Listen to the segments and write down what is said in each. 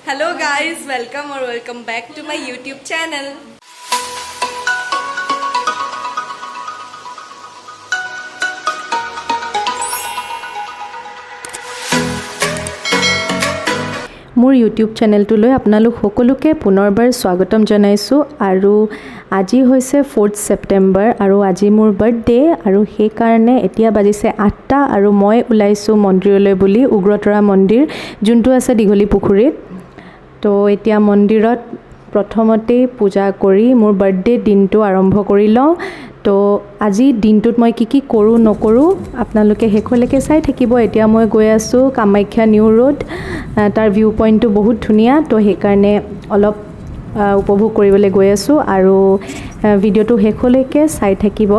Hello guys, welcome back to my YouTube channel. মোৰ YouTube চেনেলটোলৈ আপোনালোক সকলোকে পুনৰবাৰ স্বাগতম জনাইছোঁ আৰু আজি হৈছে 4 ছেপ্টেম্বৰ আৰু আজি মোৰ বাৰ্থডে আৰু সেই কাৰণে এতিয়া বাজিছে 8টা আৰু মই ওলাইছোঁ মন্দিৰলৈ বুলি উগ্ৰতৰা মন্দিৰ যোনটো আছে দীঘলী পুখুৰীত তো এতিয়া মন্দিৰত প্ৰথমতে পূজা কৰি মোৰ বাৰ্থডে দিনটো আৰম্ভ কৰি লওঁ তো আজি দিনটোত মই কি কৰোঁ নকৰোঁ আপোনালোকে শেষলৈকে চাই থাকিব এতিয়া মই গৈ আছোঁ কামাখ্যা নিউ ৰোড তাৰ ভিউ পইণ্টটো বহুত ধুনীয়া তো সেইকাৰণে অলপ উপভোগ কৰিবলৈ গৈ আছোঁ আৰু ভিডিঅ'টো শেষলৈকে চাই থাকিব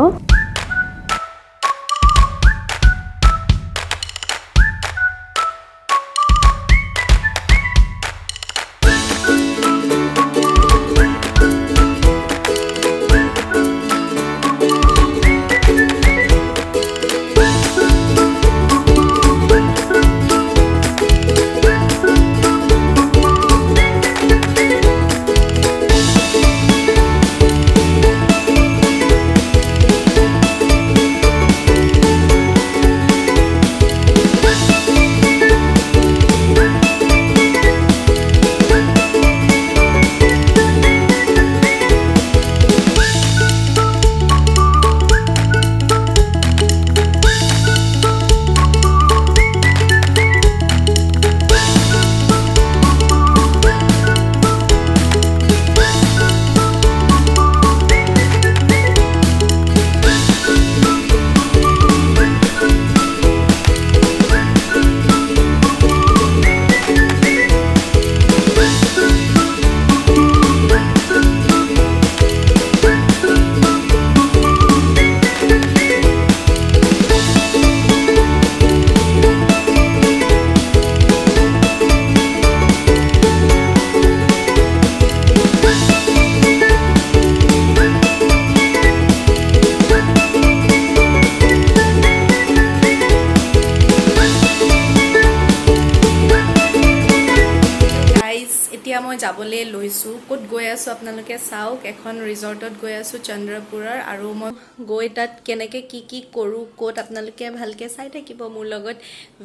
এতিয়া মই যাবলৈ লৈছোঁ ক'ত গৈ আছোঁ আপোনালোকে চাওক এখন ৰিজৰ্টত গৈ আছোঁ চন্দ্ৰপুৰৰ আৰু মই গৈ তাত কেনেকৈ কি কৰোঁ ক'ত আপোনালোকে ভালকৈ চাই থাকিব মোৰ লগত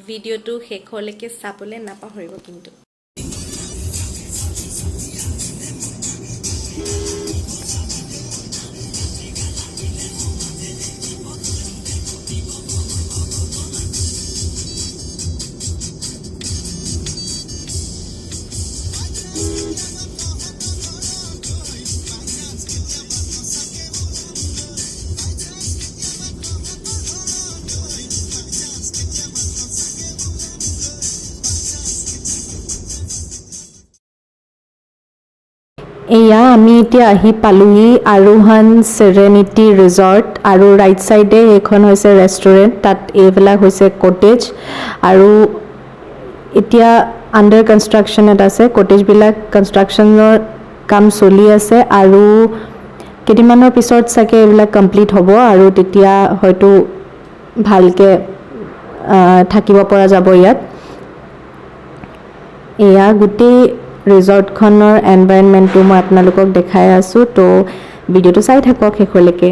ভিডিঅ'টো শেষলৈকে চাবলৈ নাপাহৰিব কিন্তু এয়া আমি এতিয়া আহি পালোহি আৰোহণ সেৰেনিটি ৰিজৰ্ট আৰু ৰাইট সাইডে এখন হৈছে ৰেষ্টুৰেণ্ট তাত এইবিলাক হৈছে কটেজ আৰু এতিয়া আন্ডাৰ কনষ্ট্ৰাকশ্যনত আছে কটেজবিলাক কনষ্ট্ৰাকশ্যনৰ কাম চলি আছে আৰু কেইদিনমানৰ পিছত চাগে এইবিলাক কমপ্লিট হ'ব আৰু তেতিয়া হয়তো ভালকৈ থাকিব পৰা যাব ইয়াত এয়া গোটেই ৰিজৰ্টখনৰ এনভাইৰনমেণ্টটো মই আপোনালোকক দেখাই আছোঁ তো ভিডিঅ'টো চাই থাকক শেষলৈকে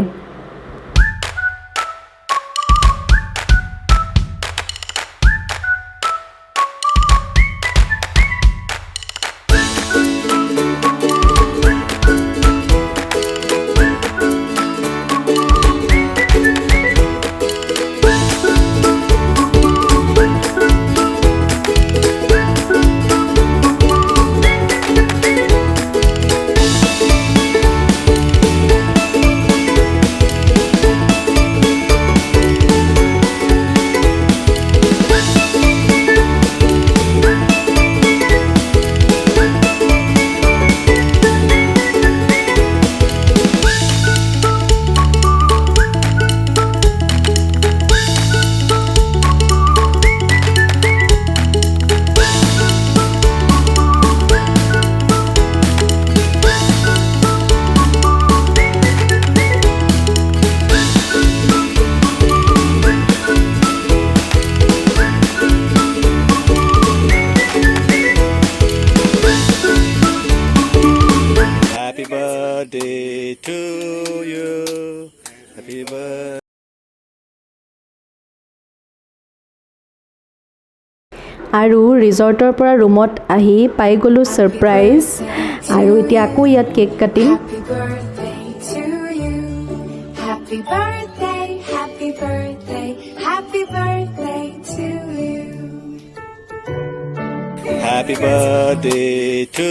to you. Happy birthday. আৰু ৰিজৰ্টৰ পৰা ৰুমত আহি পাই গ'লোঁ ছাৰপ্ৰাইজ আৰু এতিয়া আকৌ ইয়াত কেক কাটিম Happy birthday to you. Happy birthday, happy birthday, happy birthday to you. Happy birthday to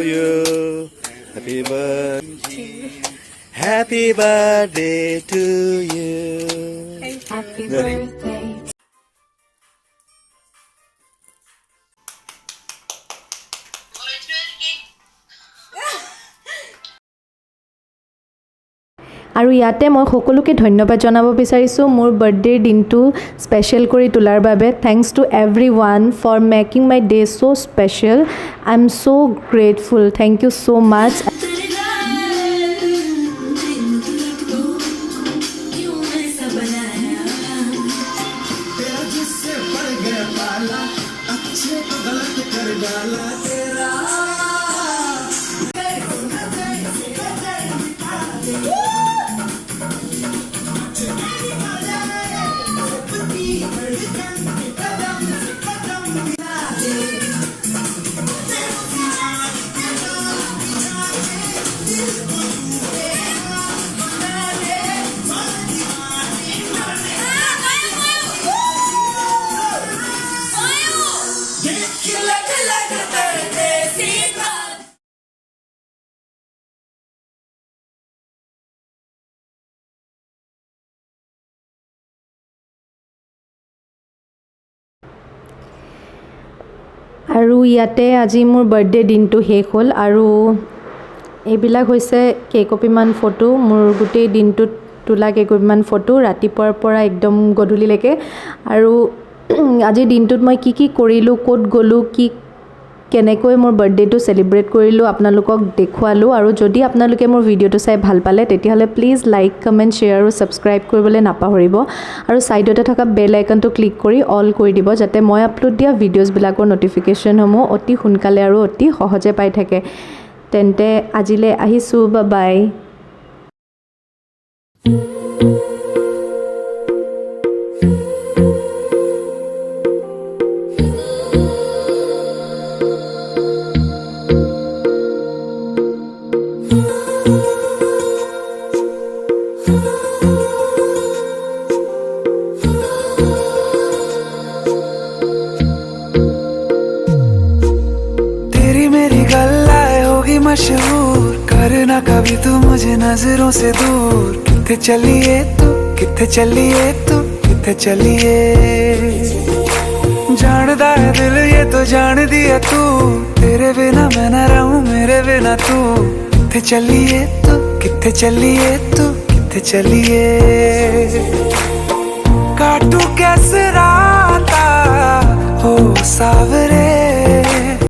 you. Happy birthday. Happy birthday to you. Happy birthday. আৰু ইয়াতে মই সকলোকে ধন্যবাদ জনাব বিচাৰিছোঁ মোৰ বাৰ্থডেৰ দিনটো স্পেচিয়েল কৰি তোলাৰ বাবে thanks to every one for making my day so' special I am so' grateful thank you so' much আৰু ইয়াতে আজি মোৰ বাৰ্থডে দিনটো শেষ হ'ল আৰু এইবিলাক হৈছে কেইকপিমান ফটো মোৰ গোটেই দিনটোত তোলা কেইকপিমান ফটো ৰাতিপুৱাৰ পৰা একদম গধূলিলৈকে আৰু আজিৰ দিনটোত মই কি কৰিলোঁ ক'ত গ'লোঁ কেনেকৈ মোৰ বাৰ্থডেটো চেলিব্ৰেট কৰিলোঁ আপোনালোকক দেখুৱালোঁ আৰু যদি আপোনালোকে মোৰ ভিডিঅ'টো চাই ভাল পালে তেতিয়াহ'লে প্লিজ লাইক কমেণ্ট শ্বেয়াৰ আৰু ছাবস্ক্ৰাইব কৰিবলৈ নাপাহৰিব আৰু ছাইডতে থকা বেল আইকনটো ক্লিক কৰি অল কৰি দিব যাতে মই আপলোড দিয়া ভিডিঅ'জবিলাকৰ ন'টিফিকেশ্যনসমূহ অতি সোনকালে আৰু অতি সহজে পাই থাকে তেন্তে আজিলৈ আহিছোঁ বাই मशहूर करना कभी तू मुझे नजरों से दूर किथे चलिए तू किथे चलिए तू किथे चलिए जानदा है दिल ये तो जान दिया तू तेरे बिना मैं न रहूं मेरे बिना तू किथे चलिए तू किथे चलिए तू किथे चलिए काटू कैसे राता हो सावरे